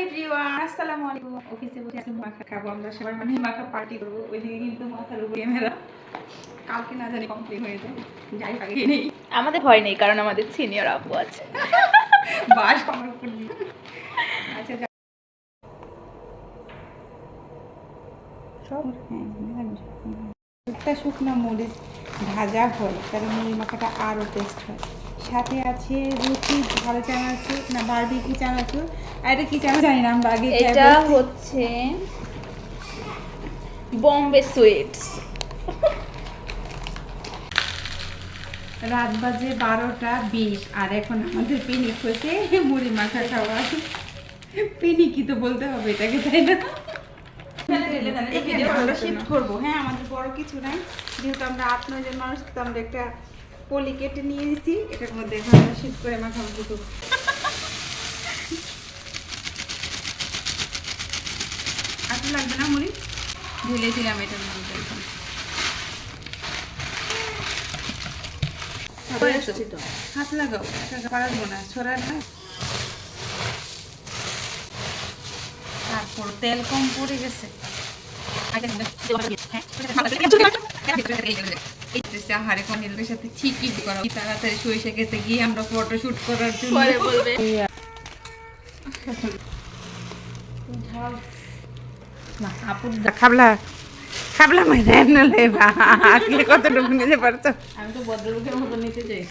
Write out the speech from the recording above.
Everyone, আসসালামু আলাইকুম। অফিসে বসে আছি, মাখা খাবো আমরা সবাই, মানে মাখা পার্টি করবো। ওইদিকে কিন্তু মাথার উপর ক্যামেরা, কালকে না জানি কমপ্লিট হয়ে যায়। যাই আগে নেই, আমাদের ভয় নেই, কারণ আমাদের সিনিয়র আপু আছে। বাস আমার উপর দিয়ে। আচ্ছা সব একটা শুকনো মরিচ ভাজা হয়, তাহলে মুড়ি মাখাটা আরও টেস্ট হয়। সাথে আছে রুটি, ভালো চানাচুর না বারবিকিউ চানাচুর, আর এটা কি চানা জানি না, আমরা আগে এটা হচ্ছে বম্বে সুইটস। রাত বাজে 12টা 20 আর এখন আমাদের পিনিক হয়েছে মুড়ি মাখা খাওয়া। পিনিকই তো বলতে হবে এটাকে, তাই না? আমরা শিফট করবো। হ্যাঁ, আমাদের বড় কিছু নাই, যেহেতু আমরা 8-9 জন মানুষ, তো আমরা একটা পলি কেটে নিয়ে এসেছি, এটার মধ্যে এখন আমরা শিফট করে মাখামাখি করবো। আটু লাগবে না মুড়ি, ঢেলেছিলাম এটার মধ্যে এখন। হাত লাগাও, পারবো না ছড়া না। তারপর তেল কম পড়ে গেছে। আহারে কমিলের সাথে ঠিকই করা, তাড়াতাড়ি সরিষা খেতে গিয়ে আমরা ফটো শুট করার জন্য বলবে খাবলা খাবলা মানে আজকে কতটুকু নিতে পারছো? আমি তো ভদ্রলোকের মতো নিতে চাই।